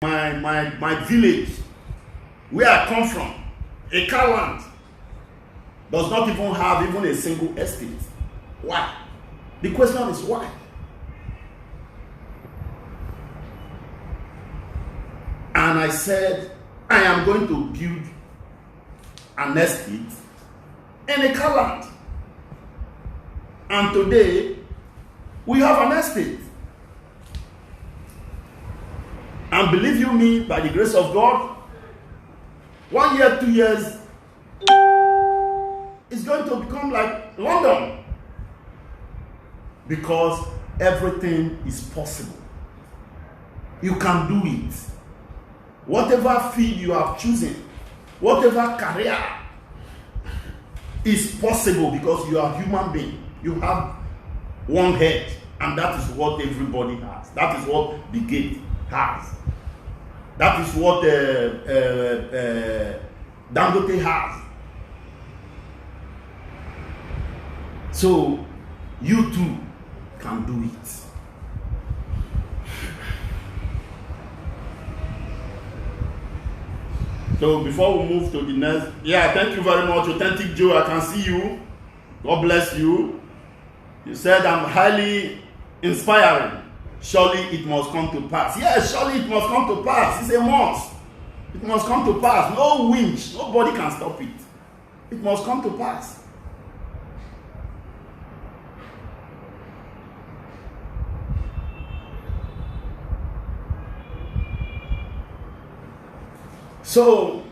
my village, where I come from, a car land, does not even have even a single estate. Why? The question is why? And I said, I am going to build an estate in a car land. And today, we have an estate. And believe you me, by the grace of God, 1 year, 2 years, it's going to become like London. Because everything is possible. You can do it. Whatever field you have chosen, whatever career is possible, because you are a human being. You have one head, and that is what everybody has. That is what the gate has. That is what Dangote has. So you too can do it. So before we move to the next, thank you very much, Authentic Joe. I can see you. God bless you. You said I'm highly inspiring. Surely it must come to pass. Yes, surely it must come to pass. It's a must. It must come to pass. No winch. Nobody can stop it. It must come to pass. So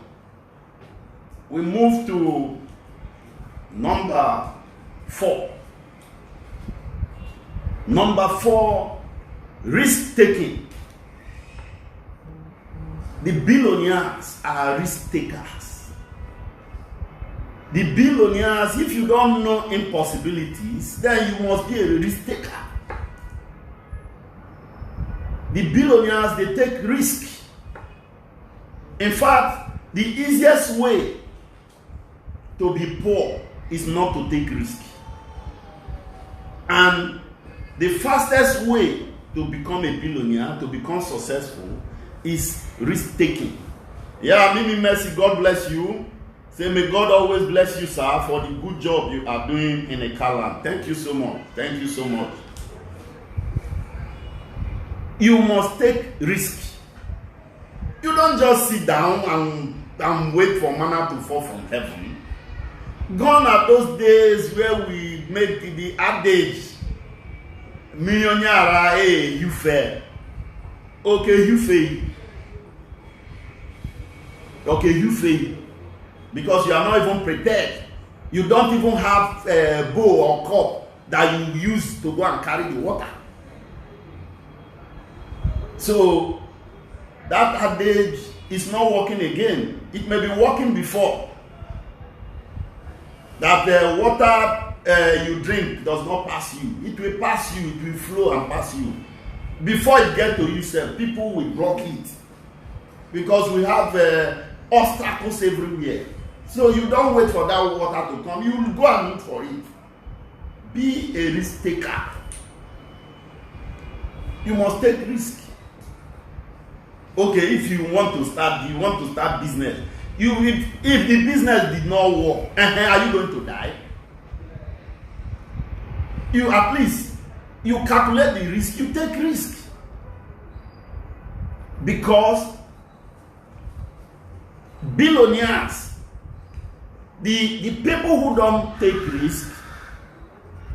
we move to number 4. Number 4, risk-taking. The billionaires are risk-takers. The billionaires, if you don't know impossibilities, then you must be a risk-taker. The billionaires, they take risk. In fact, the easiest way to be poor is not to take risk. And the fastest way to become a billionaire, to become successful, is risk-taking. Mimi Mercy, God bless you. Say, may God always bless you, sir, for the good job you are doing in a car land. Thank you so much. Thank you so much. You must take risk. You don't just sit down and wait for manna to fall from heaven. Gone are those days where we make the adage, millionaire, hey, you fail. Okay, you fail. Okay, you fail. Because you are not even prepared. You don't even have a bowl or cup that you use to go and carry the water. So, that adage is not working again. It may be working before. That the water you drink does not pass you. It will pass you, it will flow and pass you. Before it gets to you, people will block it. Because we have obstacles everywhere. So you don't wait for that water to come. You will go and look for it. Be a risk taker. You must take risk. Okay, if you want to start business. If the business did not work, are you going to die? You at least you calculate the risk, you take risk. Because billionaires, the people who don't take risk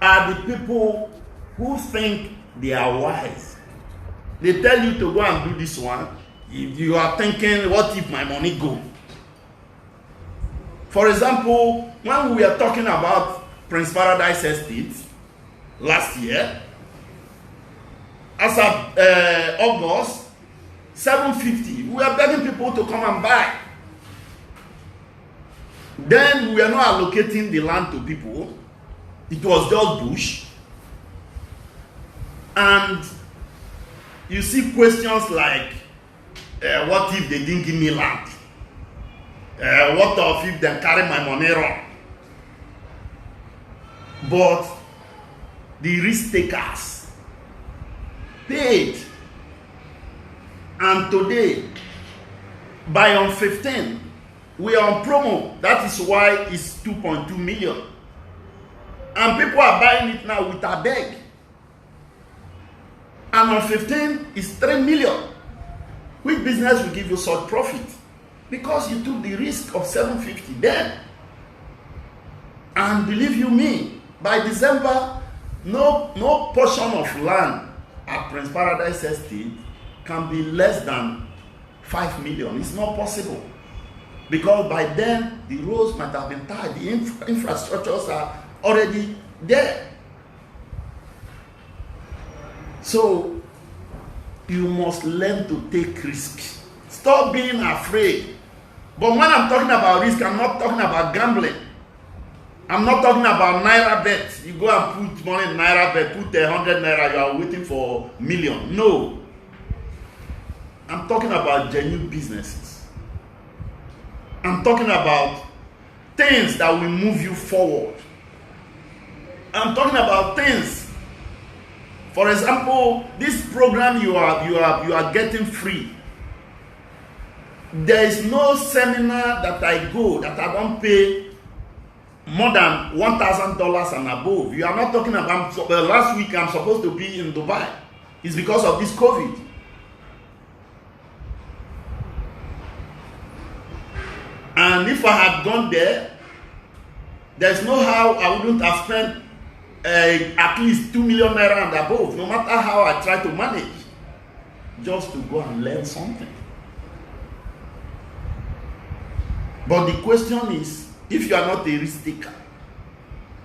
are the people who think they are wise. They tell you to go and do this one. You are thinking, what if my money go? For example, when we were talking about Prince Paradise Estate last year, as of August, 750, we were begging people to come and buy. Then we are not allocating the land to people. It was just bush. And you see questions like, what if they didn't give me land? What if they carry my money wrong? But the risk takers paid And today, by on 15, we are on promo. That is why it's 2.2 million. And people are buying it now with a bag. And on 15, it's 3 million. Which business will give you such profit? Because you took the risk of 750 then. And believe you me, by December, no portion of land at Prince Paradise Estate can be less than 5 million. It's not possible. Because by then, the roads might have been tied. The infrastructures are already there. So, you must learn to take risks. Stop being afraid. But when I'm talking about risk, I'm not talking about gambling. I'm not talking about Naira bet. You go and put money in Naira bet, put 100 Naira, you are waiting for million. No. I'm talking about genuine businesses. I'm talking about things that will move you forward. I'm talking about things. For example, this program you are getting free. There is no seminar that I go that I don't pay more than $1,000 and above. You are not talking about last week I'm supposed to be in Dubai. It's because of this COVID. And if I had gone there, there's no how I wouldn't have spent at least 2 million naira and above, no matter how I try to manage, just to go and learn something. But the question is, if you are not a risk taker,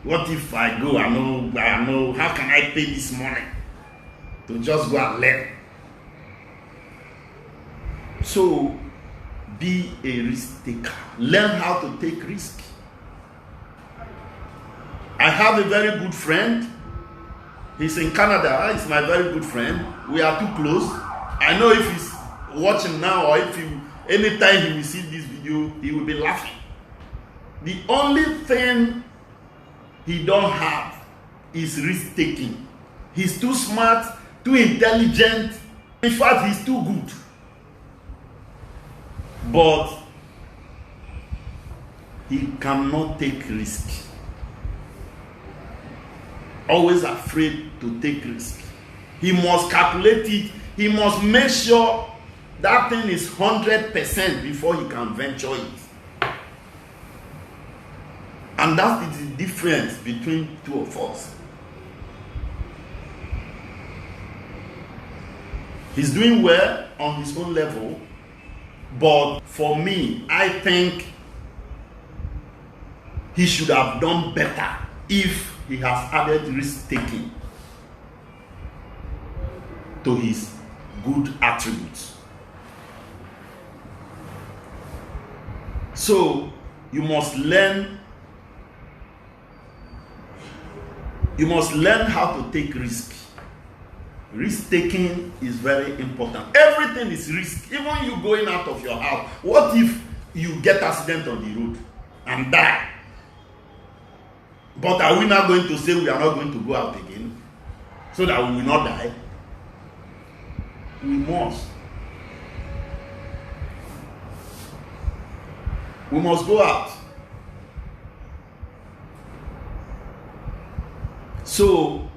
what if I go, I know, how can I pay this money to just go and learn? So, be a risk taker. Learn how to take risk. I have a very good friend. He's in Canada. He's my very good friend. We are too close. I know if he's watching now or if anytime he will see this video, he will be laughing. The only thing he don't have is risk taking. He's too smart, too intelligent. In fact, he's too good. But he cannot take risk. Always afraid to take risk. He must calculate it. He must make sure that thing is 100% before he can venture it. And that is the difference between two of us. He's doing well on his own level, but for me, I think he should have done better if he has added risk-taking to his good attributes. So, you must learn how to take risk. Risk-taking is very important. Everything is risk. Even you going out of your house. What if you get accident on the road and die? But are we not going to say we are not going to go out again so that we will not die? We must. We must go out. So,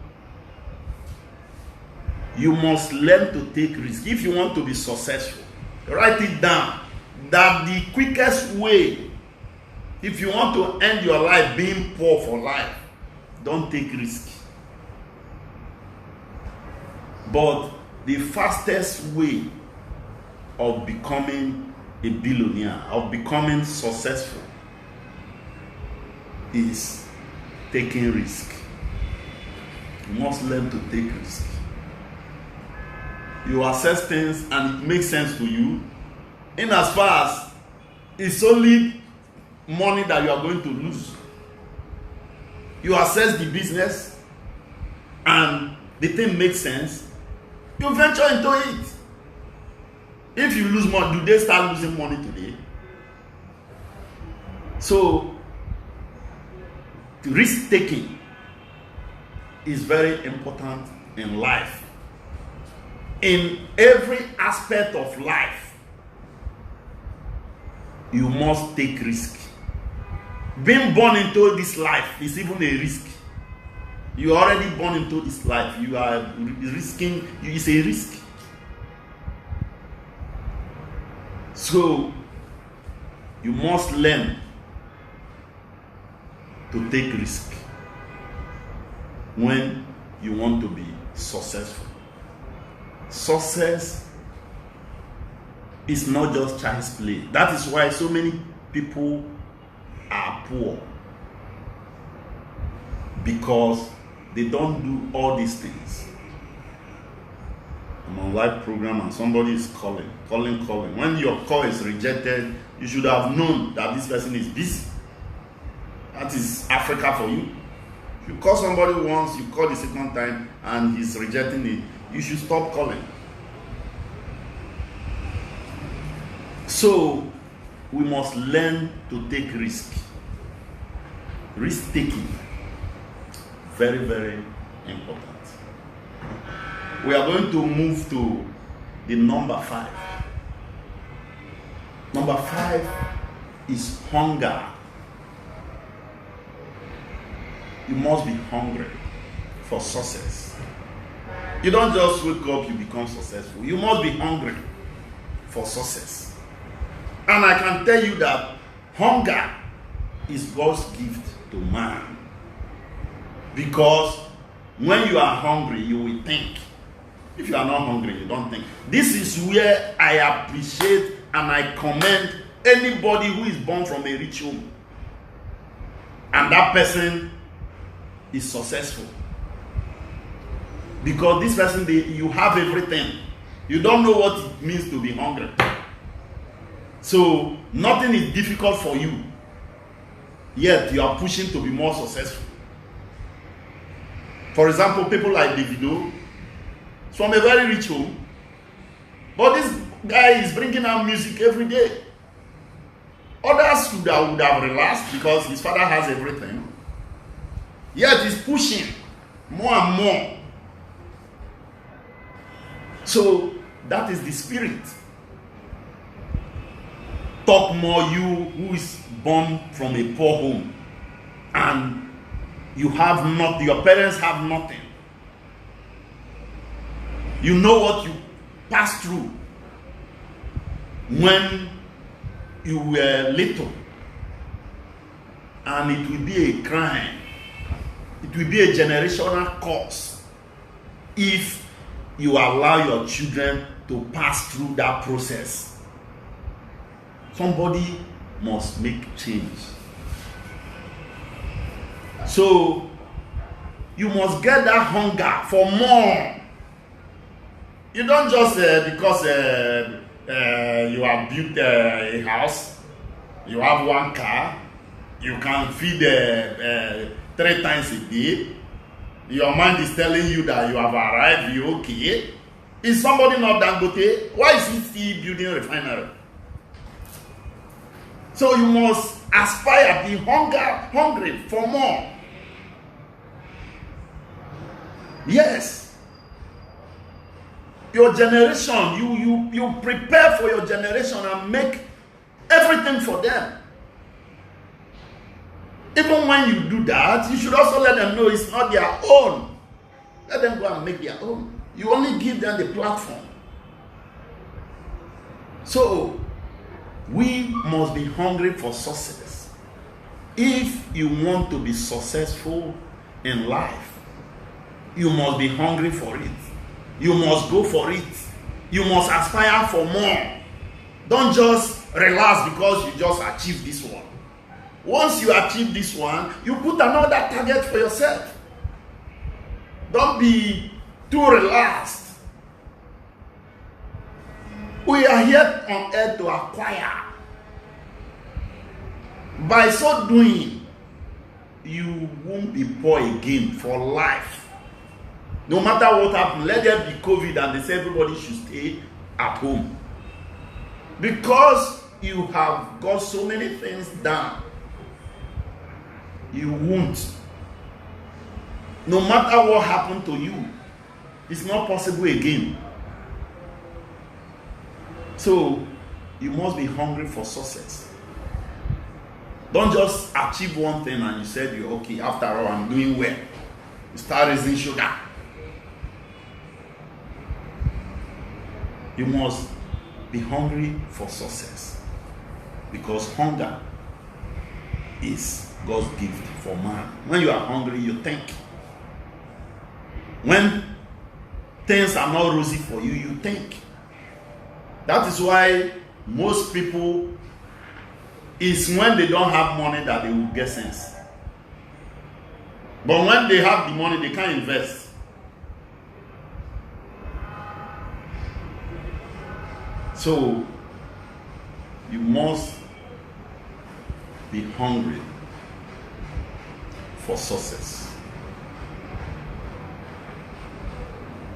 you must learn to take risk. If you want to be successful, write it down. That the quickest way, if you want to end your life being poor for life, don't take risk. But the fastest way of becoming a billionaire, of becoming successful, is taking risk. You must learn to take risk. You assess things and it makes sense to you, in as far as it's only money that you are going to lose. You assess the business and the thing makes sense, you venture into it. If you lose money, do they start losing money today? So, risk taking is very important in life. in every aspect of life, you must take risk. Being born into this life is even a risk. You are already born into this life. You are risking. It's a risk. So you must learn to take risk when you want to be successful. Success is not just child's play. That is why so many people are poor, because they don't do all these things. I'm on live program and somebody is calling. When your call is rejected, you should have known that this person is busy. That is Africa for you. You call somebody once, you call the second time, and he's rejecting it, you should stop calling. So we must learn to take risk. Risk taking, very, very important. We are going to move to the number 5. Number 5 is hunger. You must be hungry for success. You don't just wake up, you become successful. You must be hungry for success. And I can tell you that hunger is God's gift to man. Because when you are hungry, you will think. If you are not hungry, you don't think. This is where I appreciate and I commend anybody who is born from a rich home, and that person is successful. Because this person, you have everything. You don't know what it means to be hungry. So nothing is difficult for you, yet you are pushing to be more successful. For example, people like Davido, from a very rich home, but this guy is bringing out music every day. Others would have relaxed because his father has everything, yet he's pushing more and more. So that is the spirit. Talk more, you who is born from a poor home and you have nothing, your parents have nothing. You know what you passed through when you were little, and it will be a crime, it will be a generational curse if you allow your children to pass through that process. Somebody must make change. So you must get that hunger for more. You don't just because you have built a house, you have one car, you can feed 3 times a day. Your mind is telling you that you have arrived, you're okay. Is somebody not Dangote? Why is he still building a refinery? So you must aspire, be hungry for more. Yes. Your generation, you prepare for your generation and make everything for them. Even when you do that, you should also let them know it's not their own. Let them go and make their own. You only give them the platform. So, we must be hungry for success. If you want to be successful in life, you must be hungry for it. You must go for it. You must aspire for more. Don't just relax because you just achieved this one. Once you achieve this one, you put another target for yourself. Don't be too relaxed. We are here on earth to acquire. By so doing, you won't be poor again for life. No matter what happens, let there be COVID and they say everybody should stay at home. Because you have got so many things done, you won't. No matter what happened to you, it's not possible again. So you must be hungry for success. Don't just achieve one thing and you said you're okay, after all I'm doing well. You start raising sugar. You must be hungry for success, because hunger is God's gift for man. When you are hungry, you think. When things are not rosy for you, you think. That is why most people, is when they don't have money that they will get sense. But when they have the money, they can't invest. So you must be hungry for success.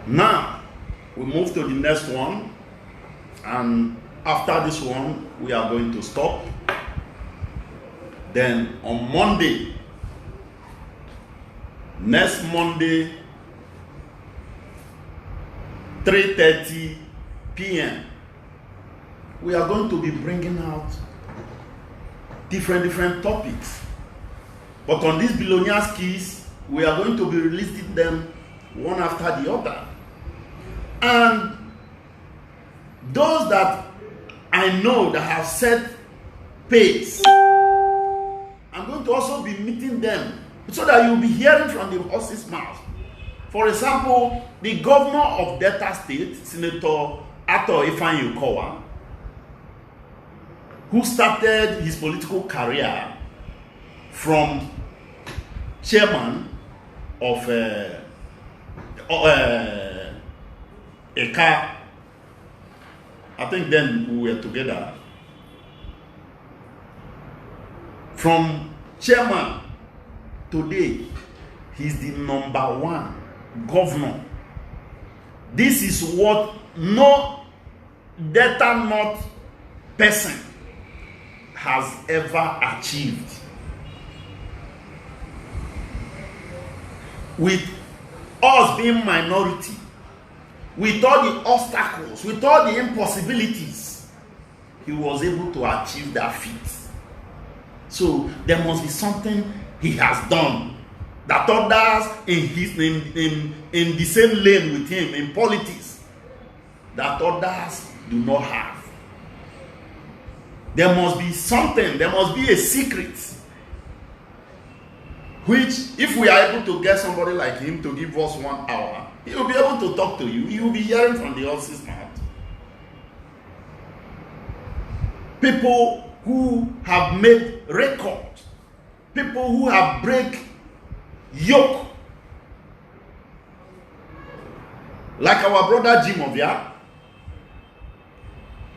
Now we move to the next one, and after this one we are going to stop. Then on Monday, next Monday, 3:30 p.m., we are going to be bringing out different topics. But on these billionaires' keys, we are going to be releasing them one after the other. And those that I know that have set pace, I'm going to also be meeting them so that you'll be hearing from the horse's mouth. For example, the governor of Delta State, Senator Ato Ifeanyi Ukowa, who started his political career from chairman of Eka. I think then we were together. From chairman, today, he's the #1 governor. This is what no Delta North person has ever achieved. With us being minority, with all the obstacles, with all the impossibilities, he was able to achieve that feat. So there must be something he has done that others in the same lane with him in politics, that others do not have. There must be something, there must be a secret, which if we are able to get somebody like him to give us 1 hour, he will be able to talk to you. You will be hearing from the horse's mouth. People who have made records, people who have break yoke, like our brother Jim Ovia,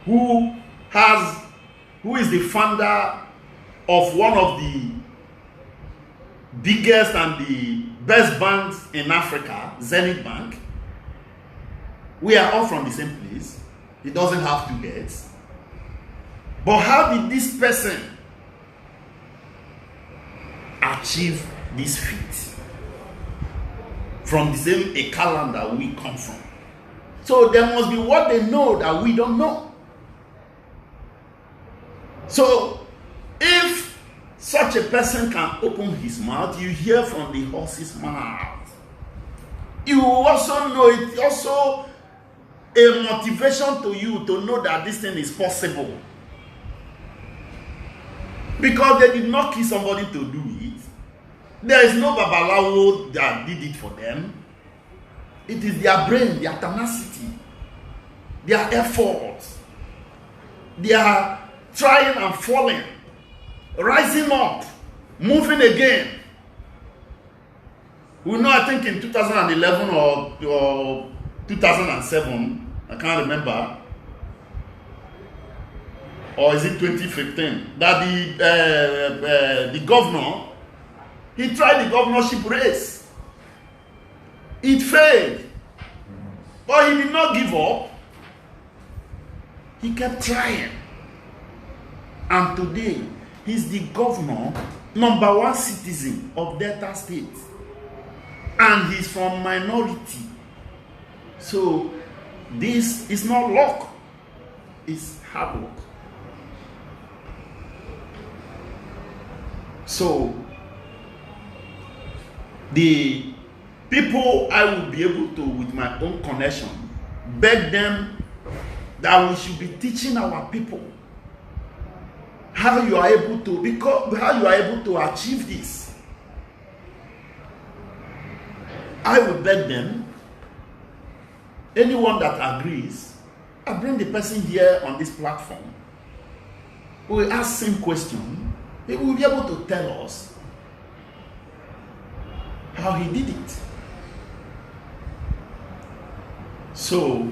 who is the founder of one of the biggest and the best banks in Africa, Zenith Bank. We are all from the same place. He doesn't have 2 heads. But how did this person achieve this feat? From the same Ekaland that we come from. So there must be what they know that we don't know. So if such a person can open his mouth, you hear from the horse's mouth. You also know it's also a motivation to you to know that this thing is possible. Because they did not kill somebody to do it. There is no Babalawo that did it for them. It is their brain, their tenacity, their efforts. They are trying and falling, rising up, moving again. We know, I think in 2011 or 2007, I can't remember, or is it 2015, that the governor, he tried the governorship race. It failed, but he did not give up. He kept trying. And today, he's the governor, #1 citizen of Delta State. And he's from minority. So, this is not luck. is hard work. So, the people I will be able to, with my own connection, beg them that we should be teaching our people how you are able to achieve this. I will beg them. Anyone that agrees, I bring the person here on this platform. We will ask same question. He will be able to tell us how he did it. So,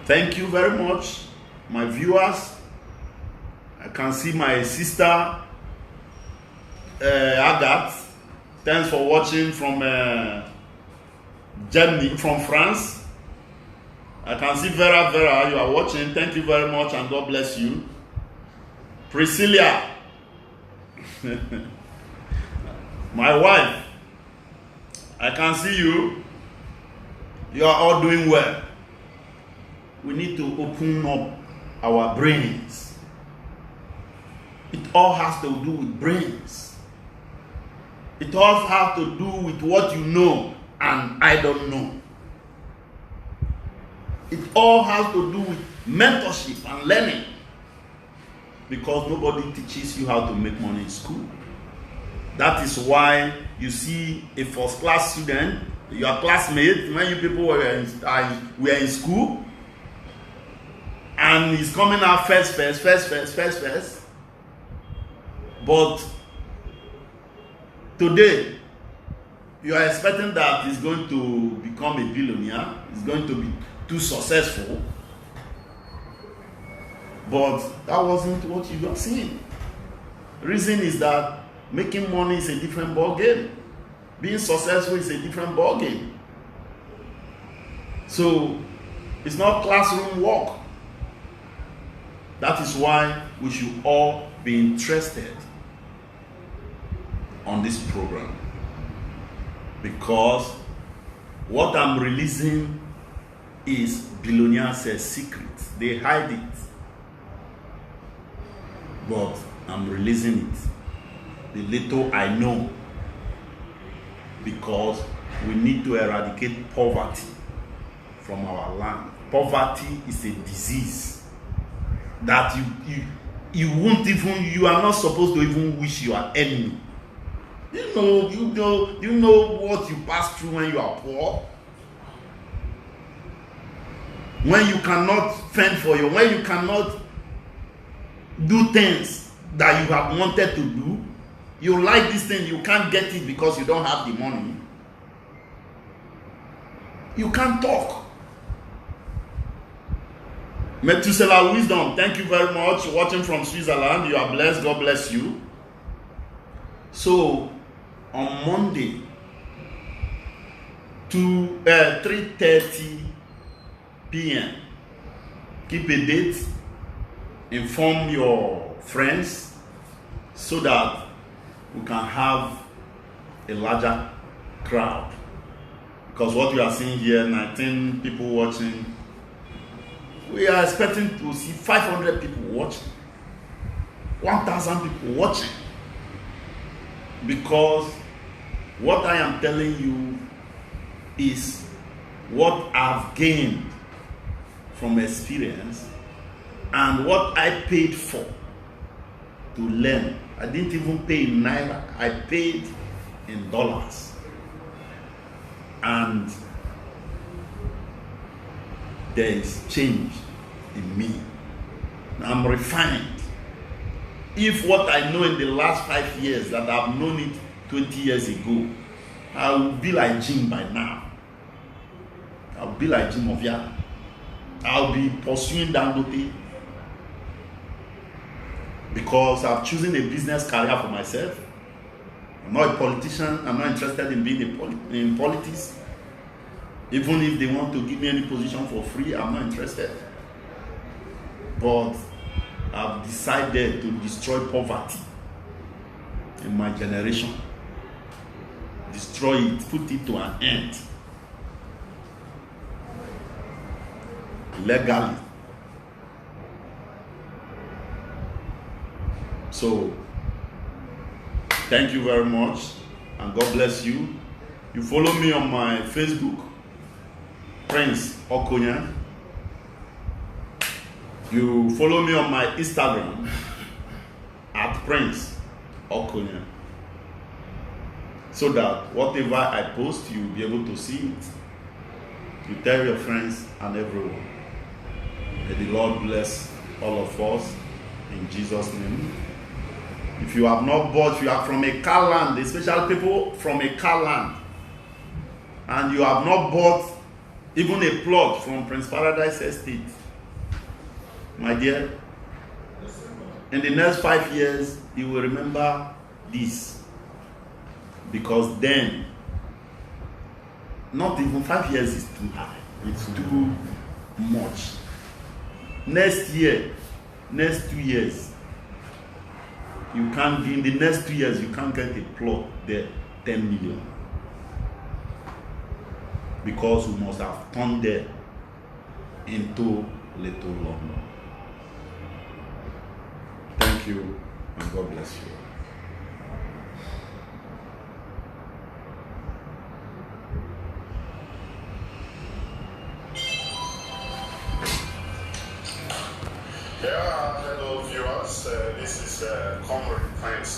thank you very much, my viewers. I can see my sister Agathe. Thanks for watching from Germany, from France. I can see Vera, you are watching. Thank you very much and God bless you. Priscilla, my wife, I can see you. You are all doing well. We need to open up our brains. It all has to do with brains. It all has to do with what you know and I don't know. It all has to do with mentorship and learning. Because nobody teaches you how to make money in school. That is why you see a first class student, your classmate, when you people were in school, and he's coming out first. But today, you are expecting that he's going to become a billionaire, he's going to be too successful. But that wasn't what you were seeing. The reason is that making money is a different ball game. Being successful is a different ball game. So it's not classroom work. That is why we should all be interested on this program. Because what I'm releasing is billionaires' secrets. They hide it. But I'm releasing it. The little I know. Because we need to eradicate poverty from our land. Poverty is a disease that you are not supposed to even wish your enemy. You know what you pass through when you are poor? When you cannot fend for you, when you cannot do things that you have wanted to do, you like this thing, you can't get it because you don't have the money. You can't talk. Methuselah Wisdom, thank you very much. Watching from Switzerland, you are blessed. God bless you. So, on Monday, 3:30 p.m., keep a date, inform your friends so that we can have a larger crowd. Because what you are seeing here, 19 people watching, we are expecting to see 500 people watching, 1,000 people watching. Because what I am telling you is what I've gained from experience and what I paid for to learn. I didn't even pay in Naira, I paid in dollars. And there is change in me. I'm refined. If what I know in the last 5 years that I've known it 20 years ago, I will be like Jim by now. I'll be like Jim Ovia. I'll be pursuing Dangote because I've chosen a business career for myself. I'm not a politician. I'm not interested in being in politics. Even if they want to give me any position for free, I'm not interested. But I've decided to destroy poverty in my generation. Destroy it, put it to an end. legally. So, thank you very much, and God bless you. You follow me on my Facebook, Prince Okonye. You follow me on my Instagram, at Prince Okonye. So that whatever I post, you'll be able to see it. You tell your friends and everyone. May the Lord bless all of us in Jesus' name. If you have not bought, you are from a car land, especially people from a car land, and you have not bought even a plot from Prince Paradise Estate, my dear, in the next 5 years, you will remember this. Because then, not even 5 years is too high. It's too much. Next year, next 2 years, you can't, in the next 2 years, you can't get a plot there, 10 million. Because we must have turned there into Little London. Thank you, and God bless you. Yeah, hello viewers. This is Comrade.